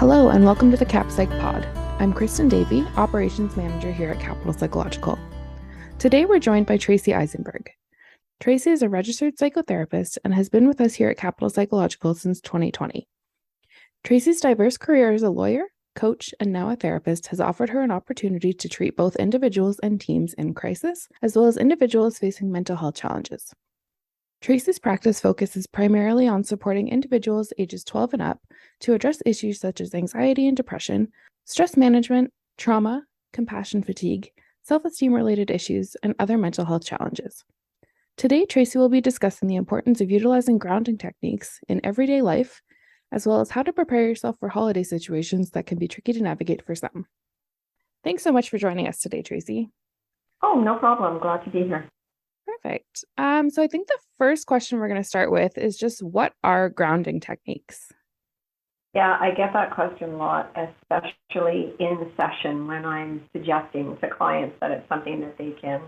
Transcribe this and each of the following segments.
Hello and welcome to the Psych Pod. I'm Kristen Davey, Operations Manager here at Capital Psychological. Today we're joined by Tracey Eisenberg. Tracey is a registered psychotherapist and has been with us here at Capital Psychological since 2020. Tracey's diverse career as a lawyer, coach, and now a therapist has offered her an opportunity to treat both individuals and teams in crisis, as well as individuals facing mental health challenges. Tracey's practice focuses primarily on supporting individuals ages 12 and up to address issues such as anxiety and depression, stress management, trauma, compassion fatigue, self-esteem related issues, and other mental health challenges. Today, Tracey will be discussing the importance of utilizing grounding techniques in everyday life, as well as how to prepare yourself for holiday situations that can be tricky to navigate for some. Thanks so much for joining us today, Tracey. Oh, no problem. Glad to be here. Perfect. So I think the first question we're going to start with is just what are grounding techniques? Yeah, I get that question a lot, especially in session when I'm suggesting to clients that it's something that they can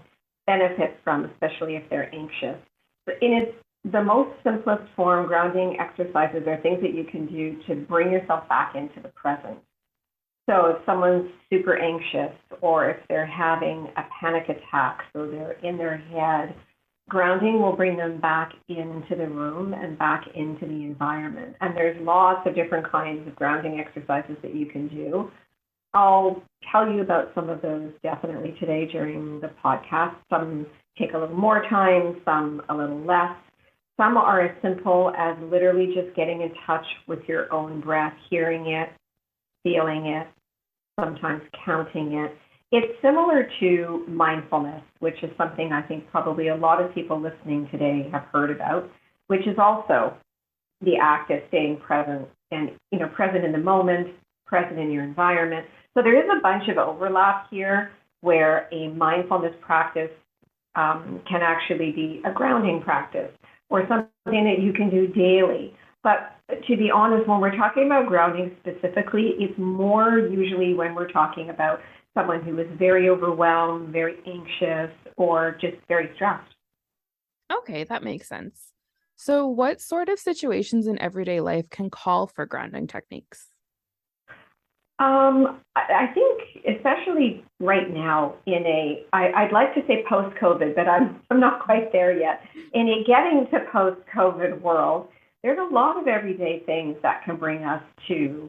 benefit from, especially if they're anxious. But in its the most simplest form, grounding exercises are things that you can do to bring yourself back into the present. So if someone's super anxious or if they're having a panic attack, so they're in their head, grounding will bring them back into the room and back into the environment. And there's lots of different kinds of grounding exercises that you can do. I'll tell you about some of those definitely today during the podcast. Some take a little more time, some a little less. Some are as simple as literally just getting in touch with your own breath, hearing it, feeling it, sometimes counting it. It's similar to mindfulness, which is something I think probably a lot of people listening today have heard about, which is also the act of staying present and, present in the moment, present in your environment. So there is a bunch of overlap here where a mindfulness practice can actually be a grounding practice or something that you can do daily. But to be honest, when we're talking about grounding specifically, it's more usually when we're talking about someone who is very overwhelmed, very anxious, or just very stressed. Okay, that makes sense. So what sort of situations in everyday life can call for grounding techniques? I think especially right now I'd like to say post-COVID, but I'm not quite there yet. In a getting to post-COVID world, there's a lot of everyday things that can bring us to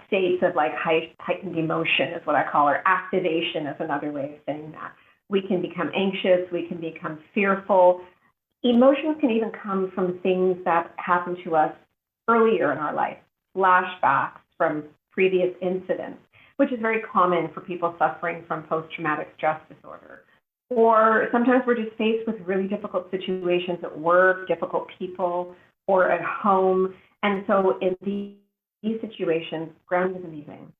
states of like heightened emotion is what I call, or activation is another way of saying that. We can become anxious, we can become fearful. Emotions can even come from things that happened to us earlier in our life, flashbacks from previous incidents, which is very common for people suffering from post-traumatic stress disorder. Or sometimes we're just faced with really difficult situations at work, difficult people, or at home. And so in these situations, grounding is amazing.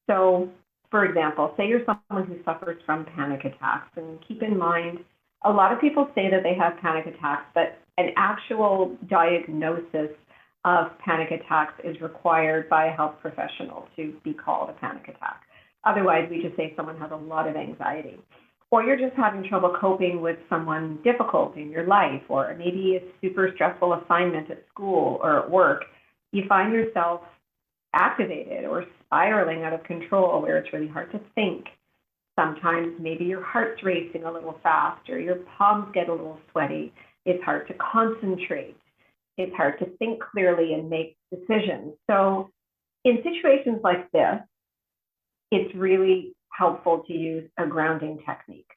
So, for example, say you're someone who suffers from panic attacks, and keep in mind, a lot of people say that they have panic attacks, but an actual diagnosis of panic attacks is required by a health professional to be called a panic attack. Otherwise, we just say someone has a lot of anxiety. Or you're just having trouble coping with someone difficult in your life, or maybe a super stressful assignment at school or at work. You find yourself activated or spiraling out of control where it's really hard to think. Sometimes maybe your heart's racing a little fast or your palms get a little sweaty. It's hard to concentrate. It's hard to think clearly and make decisions. So in situations like this, it's really helpful to use a grounding technique.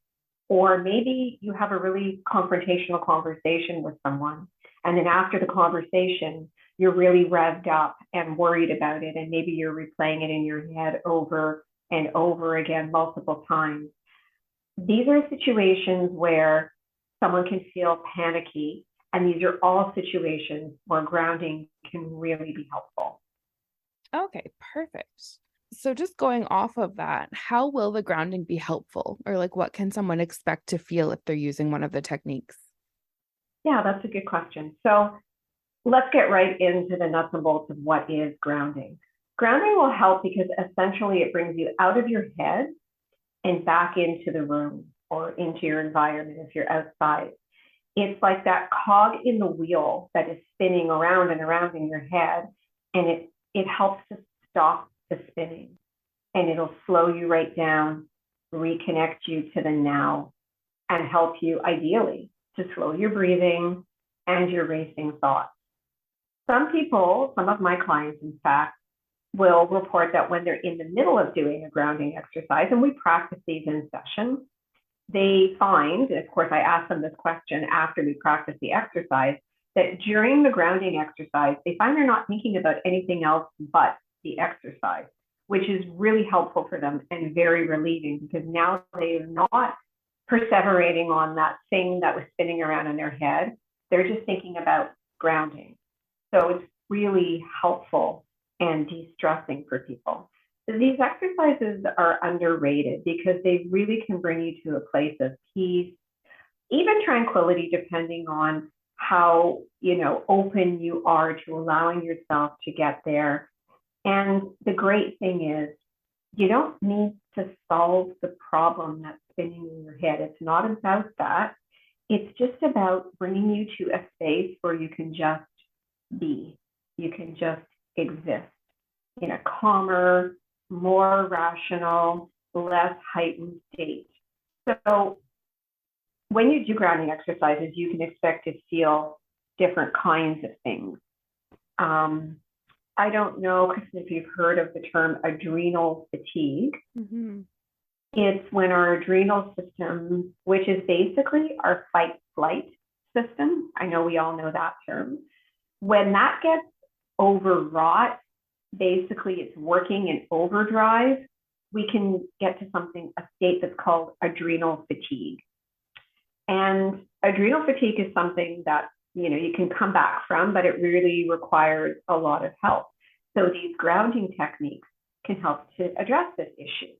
Or maybe you have a really confrontational conversation with someone, and then after the conversation, you're really revved up and worried about it, and maybe you're replaying it in your head over and over again multiple times. These are situations where someone can feel panicky, and these are all situations where grounding can really be helpful. Okay, perfect. So just going off of that, how will the grounding be helpful? Or like what can someone expect to feel if they're using one of the techniques? Yeah, that's a good question. So let's get right into the nuts and bolts of what is grounding. Grounding will help because essentially it brings you out of your head and back into the room or into your environment if you're outside. It's like that cog in the wheel that is spinning around and around in your head, and it helps to stop the spinning, and it'll slow you right down, reconnect you to the now, and help you ideally to slow your breathing and your racing thoughts. Some people, some of my clients, in fact, will report that when they're in the middle of doing a grounding exercise, and we practice these in session, they find, of course, I ask them this question after we practice the exercise, that during the grounding exercise, they find they're not thinking about anything else but the exercise, which is really helpful for them and very relieving, because now they're not perseverating on that thing that was spinning around in their head. They're just thinking about grounding. So it's really helpful and de-stressing for people. These exercises are underrated because they really can bring you to a place of peace, even tranquility, depending on how, open you are to allowing yourself to get there. And the great thing is, you don't need to solve the problem that's spinning in your head. It's not about that. It's just about bringing you to a space where you can just be. You can just exist in a calmer, more rational, less heightened state. So when you do grounding exercises, you can expect to feel different kinds of things. I don't know if you've heard of the term adrenal fatigue. Mm-hmm. It's when our adrenal system, which is basically our fight-flight system, I know we all know that term, when that gets overwrought, basically it's working in overdrive, we can get to a state that's called adrenal fatigue. And adrenal fatigue is something that, you can come back from, but it really requires a lot of help. So these grounding techniques can help to address this issue,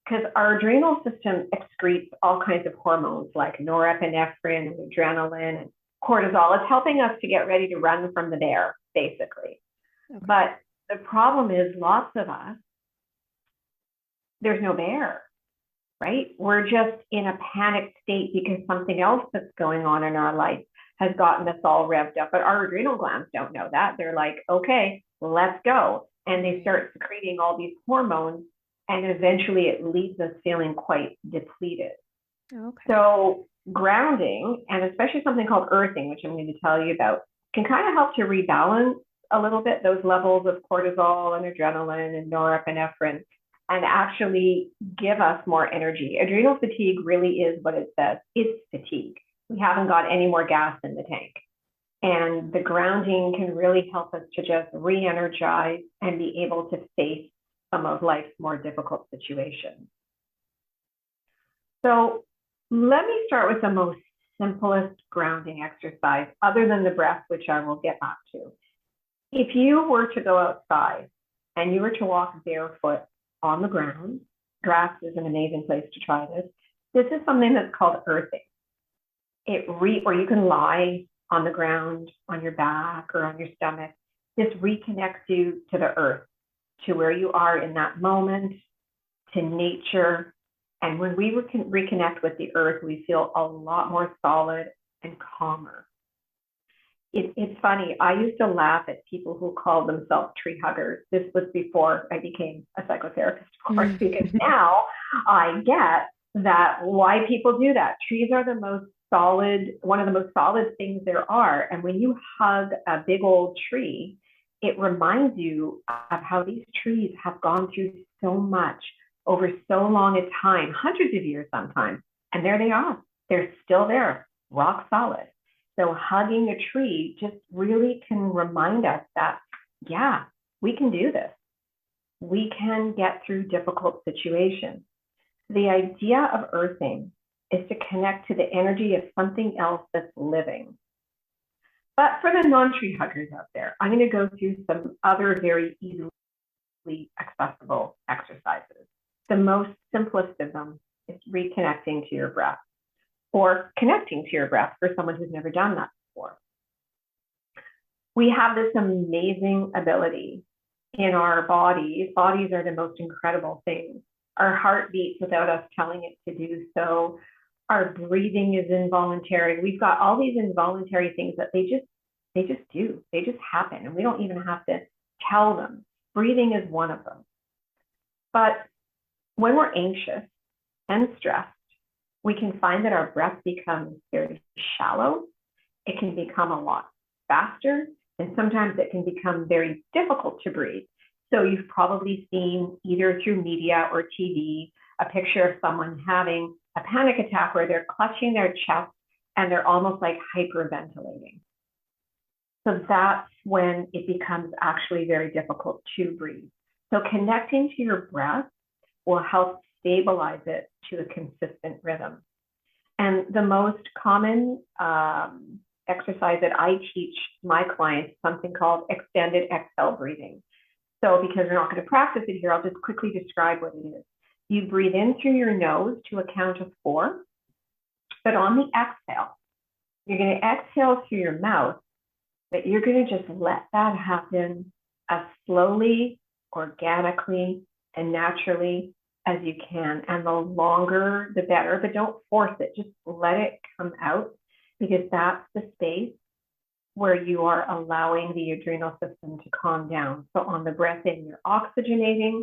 because our adrenal system excretes all kinds of hormones like norepinephrine and adrenaline and cortisol. It's helping us to get ready to run from the bear, basically. Okay. But the problem is, lots of us, there's no bear, right? We're just in a panicked state because something else that's going on in our life has gotten us all revved up. But our adrenal glands don't know that. They're like, okay, let's go. And they start secreting all these hormones, and eventually it leaves us feeling quite depleted. Okay. So grounding, and especially something called earthing, which I'm going to tell you about, can kind of help to rebalance a little bit those levels of cortisol and adrenaline and norepinephrine, and actually give us more energy. Adrenal fatigue really is what it says. It's fatigue. We haven't got any more gas in the tank. And the grounding can really help us to just re-energize and be able to face some of life's more difficult situations. So let me start with the most simplest grounding exercise, other than the breath, which I will get back to. If you were to go outside and you were to walk barefoot on the ground, grass is an amazing place to try this. This is something that's called earthing. Or you can lie on the ground, on your back or on your stomach. This reconnects you to the earth, to where you are in that moment, to nature. And when we reconnect with the earth, we feel a lot more solid and calmer. It's funny, I used to laugh at people who called themselves tree huggers. This was before I became a psychotherapist, of course, because now I get that why people do that. Trees are one of the most solid things there are. And when you hug a big old tree, it reminds you of how these trees have gone through so much over so long a time, hundreds of years sometimes. And there they are. They're still there, rock solid. So hugging a tree just really can remind us that, yeah, we can do this. We can get through difficult situations. The idea of earthing is to connect to the energy of something else that's living. But for the non-tree huggers out there, I'm going to go through some other very easily accessible exercises. The most simplest of them is reconnecting to your breath, or connecting to your breath for someone who's never done that before. We have this amazing ability in our bodies. Bodies are the most incredible things. Our heart beats without us telling it to do so. Our breathing is involuntary. We've got all these involuntary things that they just do. They just happen, and we don't even have to tell them. breathing is one of them. But when we're anxious and stressed, we can find that our breath becomes very shallow. It can become a lot faster, and sometimes it can become very difficult to breathe. So you've probably seen either through media or TV a picture of someone having a panic attack where they're clutching their chest and they're almost like hyperventilating. So that's when it becomes actually very difficult to breathe. So connecting to your breath will help stabilize it to a consistent rhythm. And the most common exercise that I teach my clients is something called extended exhale breathing. So because we're not going to practice it here, I'll just quickly describe what it is. You breathe in through your nose to a count of 4, but on the exhale, you're going to exhale through your mouth, but you're going to just let that happen as slowly, organically, and naturally as you can. And the longer, the better, but don't force it. Just let it come out, because that's the space where you are allowing the adrenal system to calm down. So on the breath in, you're oxygenating,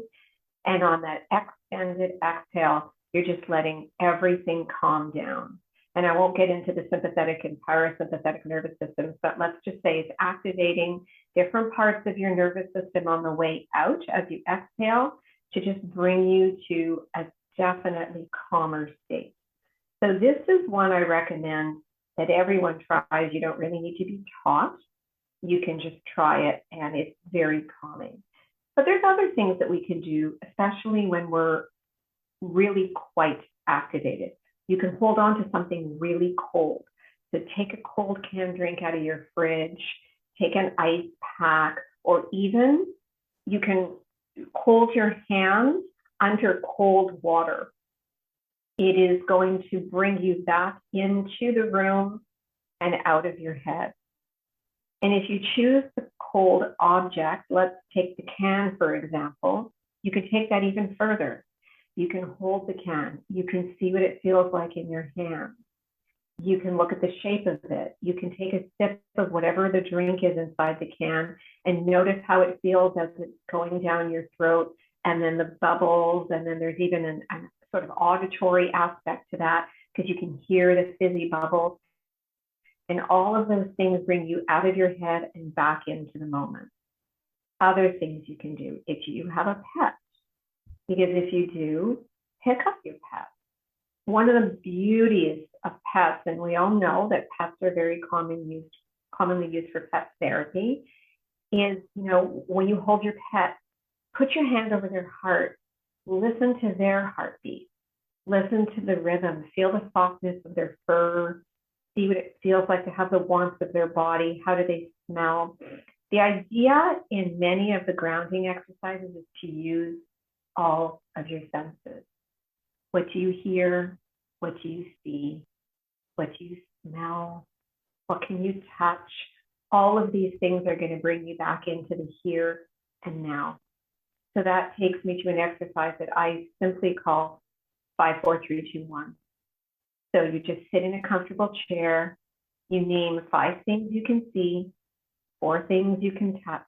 and on that extended exhale, you're just letting everything calm down. And I won't get into the sympathetic and parasympathetic nervous systems, but let's just say it's activating different parts of your nervous system on the way out as you exhale to just bring you to a definitely calmer state. So this is one I recommend that everyone tries. You don't really need to be taught. You can just try it, and it's very calming. But there's other things that we can do, especially when we're really quite activated. You can hold on to something really cold. So take a cold canned drink out of your fridge, take an ice pack, or even you can hold your hands under cold water. It is going to bring you back into the room and out of your head. And if you choose the cold object, let's take the can, for example, you can take that even further. You can hold the can. You can see what it feels like in your hand. You can look at the shape of it. You can take a sip of whatever the drink is inside the can and notice how it feels as it's going down your throat, and then the bubbles, and then there's even a sort of auditory aspect to that, because you can hear the fizzy bubbles. And all of those things bring you out of your head and back into the moment. Other things you can do if you have a pet, because if you do, pick up your pet. One of the beauties of pets, and we all know that pets are very commonly used for pet therapy, is, when you hold your pet, put your hand over their heart, listen to their heartbeat, listen to the rhythm, feel the softness of their fur, see what it feels like to have the warmth of their body, how do they smell. The idea in many of the grounding exercises is to use all of your senses. What do you hear? What do you see? What do you smell? What can you touch? All of these things are going to bring you back into the here and now. So that takes me to an exercise that I simply call 5, 4, 3, 2, 1. So you just sit in a comfortable chair. You name 5 things you can see, 4 things you can touch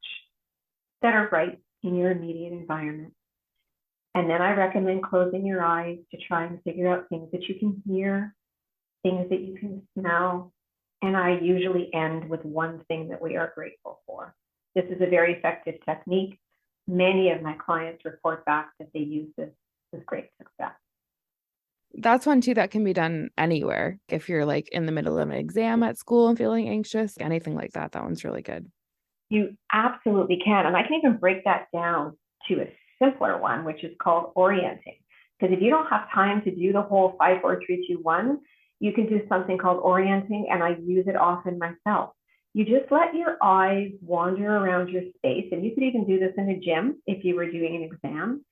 that are right in your immediate environment. And then I recommend closing your eyes to try and figure out things that you can hear, things that you can smell. And I usually end with one thing that we are grateful for. This is a very effective technique. Many of my clients report back that they use this with great success. That's one too that can be done anywhere. If you're like in the middle of an exam at school and feeling anxious, anything like that, that one's really good. You absolutely can. And I can even break that down to a simpler one, which is called orienting. Because if you don't have time to do the whole 5, 4, 3, 2, 1, you can do something called orienting, and I use it often myself. You just let your eyes wander around your space, and you could even do this in a gym if you were doing an exam,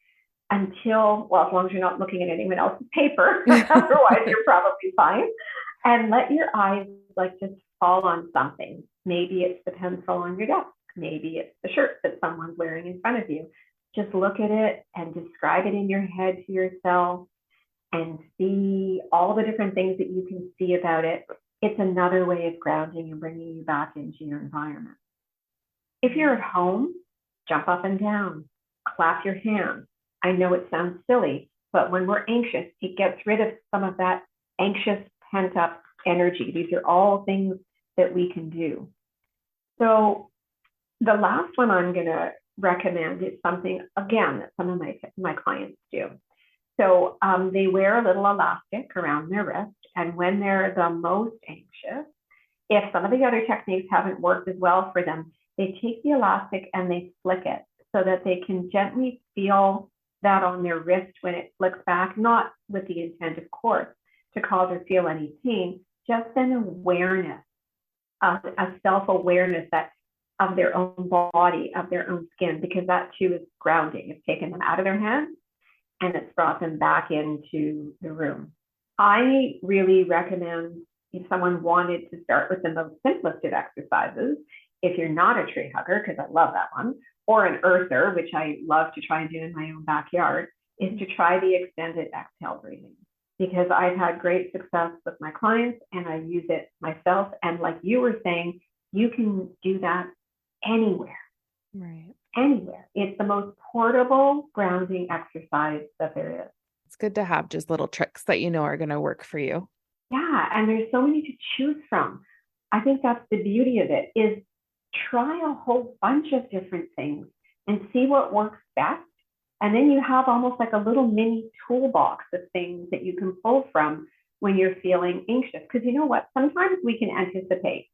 until, well, as long as you're not looking at anyone else's paper, otherwise you're probably fine. And let your eyes like just fall on something. Maybe it's the pencil on your desk. Maybe it's the shirt that someone's wearing in front of you. Just look at it and describe it in your head to yourself and see all the different things that you can see about it. It's another way of grounding and bringing you back into your environment. If you're at home, jump up and down, clap your hands. I know it sounds silly, but when we're anxious, it gets rid of some of that anxious pent up energy. These are all things that we can do. So the last one I'm going to recommend is something, again, that some of my clients do. So they wear a little elastic around their wrist, and when they're the most anxious, if some of the other techniques haven't worked as well for them, they take the elastic and they flick it so that they can gently feel that on their wrist when it flicks back, not with the intent, of course, to cause or feel any pain, just an awareness, a self-awareness that of their own body, of their own skin, because that too is grounding. It's taken them out of their hands and it's brought them back into the room. I really recommend, if someone wanted to start with the most simplest of exercises, if you're not a tree hugger, because I love that one, or an earther, which I love to try and do in my own backyard, is to try the extended exhale breathing. Because I've had great success with my clients and I use it myself. And like you were saying, you can do that anywhere. Right. Anywhere. It's the most portable grounding exercise that there is. It's good to have just little tricks that you know are going to work for you. Yeah, and there's so many to choose from. I think that's the beauty of it, is try a whole bunch of different things and see what works best. And then you have almost like a little mini toolbox of things that you can pull from when you're feeling anxious. Because you know what? Sometimes we can anticipate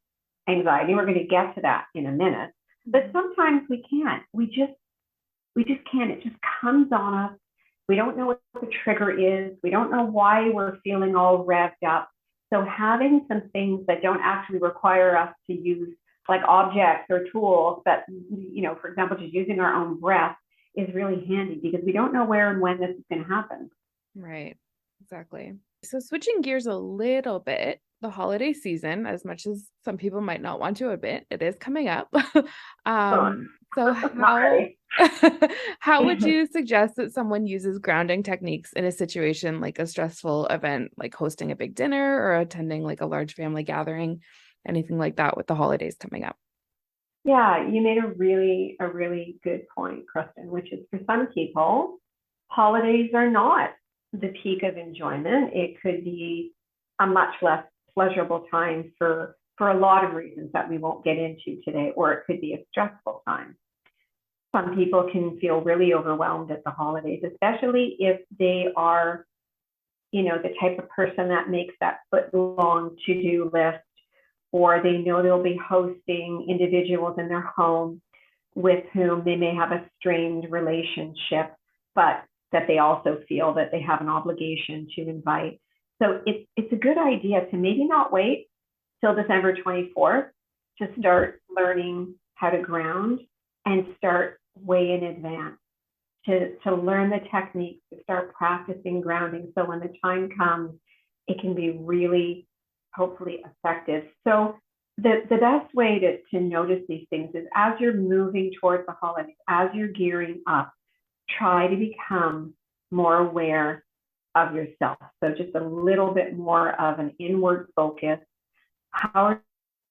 anxiety. We're going to get to that in a minute. But sometimes we can't. We just can't. It just comes on us. We don't know what the trigger is. We don't know why we're feeling all revved up. So having some things that don't actually require us to use like objects or tools, but, you know, for example, just using our own breath is really handy, because we don't know where and when this is going to happen. Right. Exactly. So switching gears a little bit, the holiday season, as much as some people might not want to admit, it is coming up. So how would you suggest that someone uses grounding techniques in a situation like a stressful event, like hosting a big dinner or attending like a large family gathering, anything like that with the holidays coming up? Yeah, you made a really good point, Kristen, which is for some people, holidays are not the peak of enjoyment. It could be a much less pleasurable time for a lot of reasons that we won't get into today, or it could be a stressful time. Some people can feel really overwhelmed at the holidays, especially if they are, you know, the type of person that makes that foot-long to-do list, or they know they'll be hosting individuals in their home with whom they may have a strained relationship, but that they also feel that they have an obligation to invite. So it's a good idea to maybe not wait till December 24th to start learning how to ground, and start way in advance to learn the techniques, to start practicing grounding. So when the time comes, it can be really, hopefully, effective. So the best way to notice these things is as you're moving towards the holidays, as you're gearing up, try to become more aware of yourself. So just a little bit more of an inward focus. How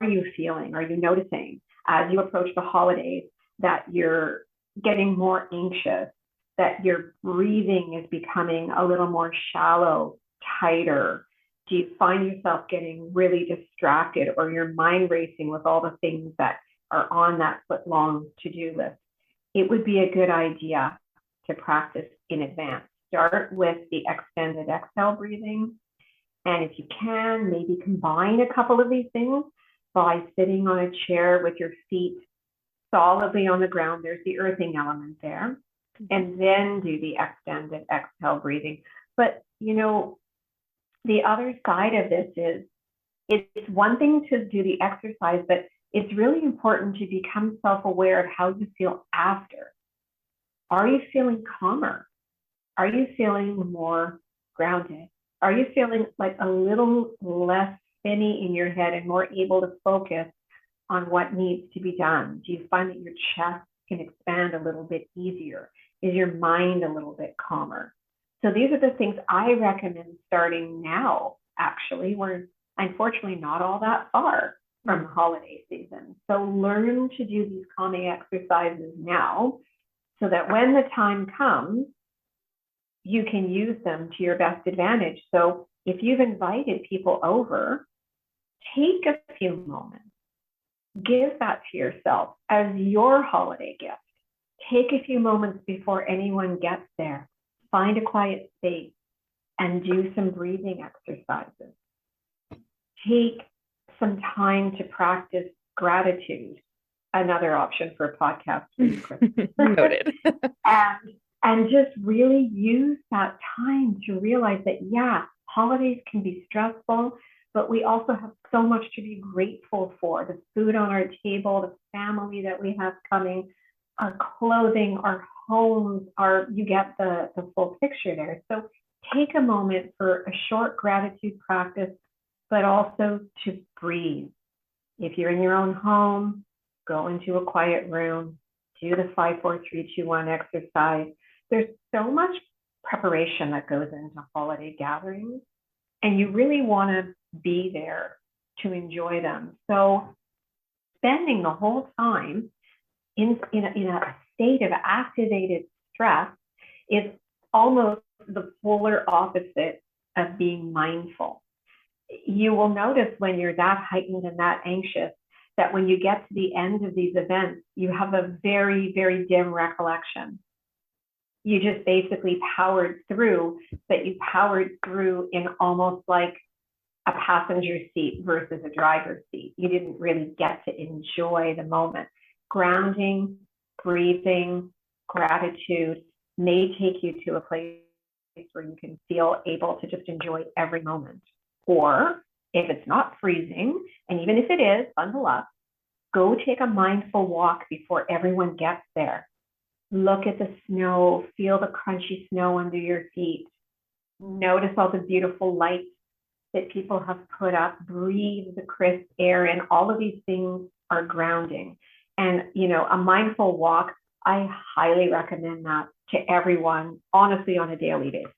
are you feeling? Are you noticing as you approach the holidays that you're getting more anxious, that your breathing is becoming a little more shallow, tighter? Do you find yourself getting really distracted, or your mind racing with all the things that are on that foot-long to-do list? It would be a good idea to practice in advance. Start with the extended exhale breathing. And if you can, maybe combine a couple of these things by sitting on a chair with your feet solidly on the ground. There's the earthing element there. And then do the extended exhale breathing. But, you know, the other side of this is, it's one thing to do the exercise, but it's really important to become self-aware of how you feel after. Are you feeling calmer? Are you feeling more grounded? Are you feeling like a little less spinny in your head and more able to focus on what needs to be done? Do you find that your chest can expand a little bit easier? Is your mind a little bit calmer? So these are the things I recommend starting now, actually. We're unfortunately not all that far from the holiday season. So learn to do these calming exercises now so that when the time comes, you can use them to your best advantage. So if you've invited people over, take a few moments, give that to yourself as your holiday gift. Take a few moments before anyone gets there. Find a quiet space and do some breathing exercises. Take some time to practice gratitude. Another option for a podcast for you, Chris. Noted. and just really use that time to realize that, yeah, holidays can be stressful, but we also have so much to be grateful for. The food on our table, the family that we have coming, our clothing, our homes, you get the full picture there. So take a moment for a short gratitude practice, but also to breathe. If you're in your own home, go into a quiet room, do the 5, 4, 3, 2, 1 exercise. There's so much preparation that goes into holiday gatherings, and you really want to be there to enjoy them. So spending the whole time in a state of activated stress is almost the polar opposite of being mindful. You will notice when you're that heightened and that anxious that when you get to the end of these events, you have a very, very dim recollection. You just basically powered through, but you powered through in almost like a passenger seat versus a driver's seat. You didn't really get to enjoy the moment. Grounding, breathing, gratitude may take you to a place where you can feel able to just enjoy every moment. Or if it's not freezing, and even if it is, bundle up, go take a mindful walk before everyone gets there. Look at the snow, feel the crunchy snow under your feet. Notice all the beautiful lights that people have put up. Breathe the crisp air in. All of these things are grounding. And, a mindful walk, I highly recommend that to everyone, honestly, on a daily basis.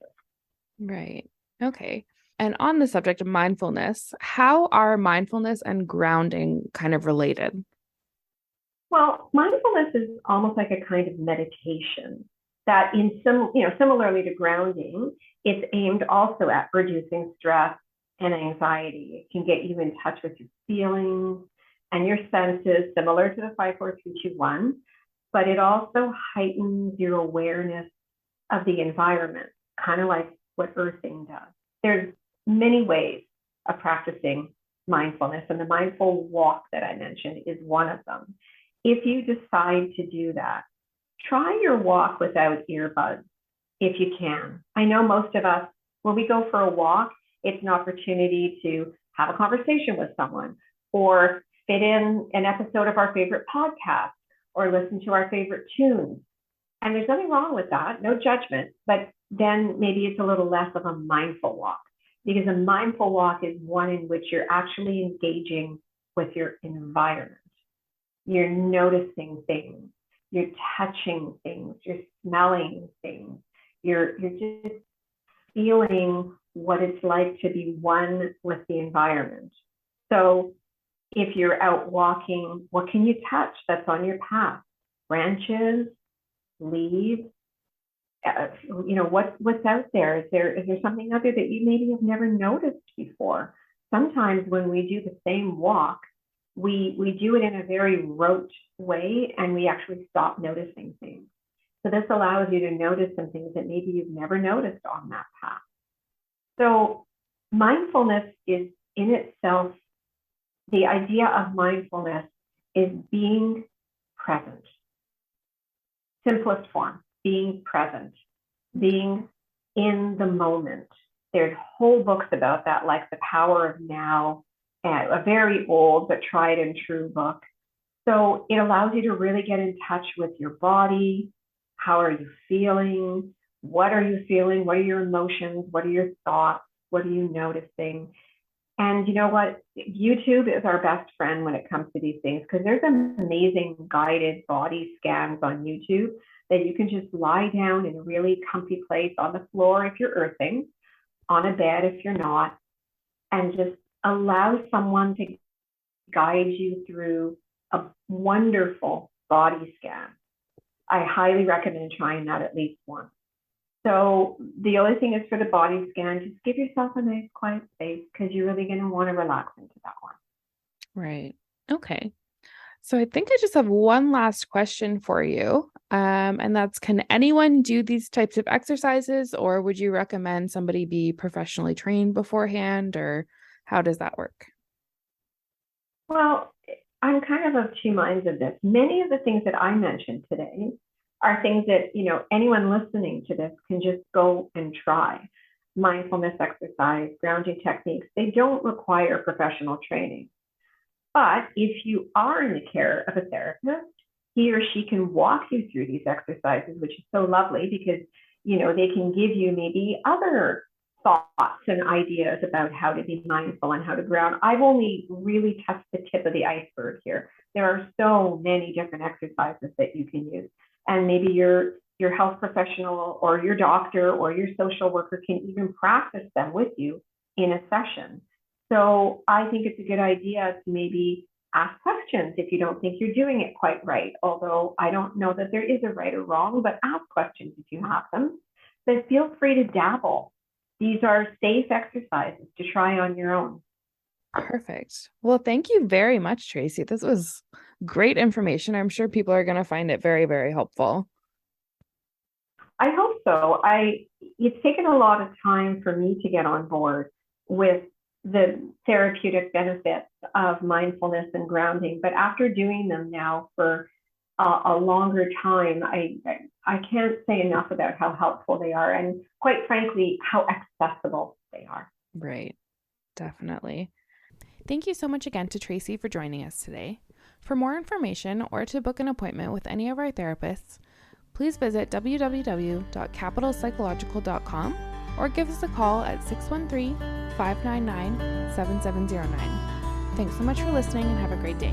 Right. Okay. And on the subject of mindfulness, how are mindfulness and grounding kind of related? Well, mindfulness is almost like a kind of meditation that similarly to grounding, it's aimed also at reducing stress and anxiety. It can get you in touch with your feelings and your senses, similar to the 5, 4, 3, 2, 1, but it also heightens your awareness of the environment, kind of like what earthing does. There's many ways of practicing mindfulness, and the mindful walk that I mentioned is one of them. If you decide to do that, try your walk without earbuds if you can. I know most of us, when we go for a walk, it's an opportunity to have a conversation with someone or fit in an episode of our favorite podcast or listen to our favorite tunes. And there's nothing wrong with that, no judgment, but then maybe it's a little less of a mindful walk, because a mindful walk is one in which you're actually engaging with your environment. You're noticing things, you're touching things, you're smelling things, you're just feeling what it's like to be one with the environment. So if you're out walking, what can you touch that's on your path? Branches, leaves, what's out there? Is there something out there that you maybe have never noticed before? Sometimes when we do the same walk, we do it in a very rote way, and we actually stop noticing things. So this allows you to notice some things that maybe you've never noticed on that path. So mindfulness is in itself, the idea of mindfulness is being present. Simplest form, being present, being in the moment. There's whole books about that, like The Power of Now, a very old but tried and true book. So it allows you to really get in touch with your body. How are you feeling? What are you feeling? What are your emotions? What are your thoughts? What are you noticing? And you know what? YouTube is our best friend when it comes to these things, because there's amazing guided body scans on YouTube that you can just lie down in a really comfy place on the floor if you're earthing, on a bed if you're not, and just allow someone to guide you through a wonderful body scan. I highly recommend trying that at least once. So the only thing is for the body scan, just give yourself a nice quiet space because you're really going to want to relax into that one. Right. Okay. So I think I just have one last question for you. And that's, can anyone do these types of exercises, or would you recommend somebody be professionally trained beforehand, or how does that work? Well, I'm kind of two minds of this. Many of the things that I mentioned today are things that, anyone listening to this can just go and try. Mindfulness exercise, grounding techniques, they don't require professional training. But if you are in the care of a therapist, he or she can walk you through these exercises, which is so lovely because, they can give you maybe other thoughts and ideas about how to be mindful and how to ground. I've only really touched the tip of the iceberg here. There are so many different exercises that you can use. And maybe your health professional or your doctor or your social worker can even practice them with you in a session. So I think it's a good idea to maybe ask questions if you don't think you're doing it quite right. Although I don't know that there is a right or wrong, but ask questions if you have them. But feel free to dabble. These are safe exercises to try on your own. Perfect. Well, thank you very much, Tracey. This was great information. I'm sure people are going to find it very, very helpful. I hope so. It's taken a lot of time for me to get on board with the therapeutic benefits of mindfulness and grounding. But after doing them now for a longer time, I can't say enough about how helpful they are and, quite frankly, how accessible they are. Right. Definitely. Thank you so much again to Tracey for joining us today. For more information or to book an appointment with any of our therapists, please visit www.capitalpsychological.com or give us a call at 613-599-7709. Thanks so much for listening and have a great day.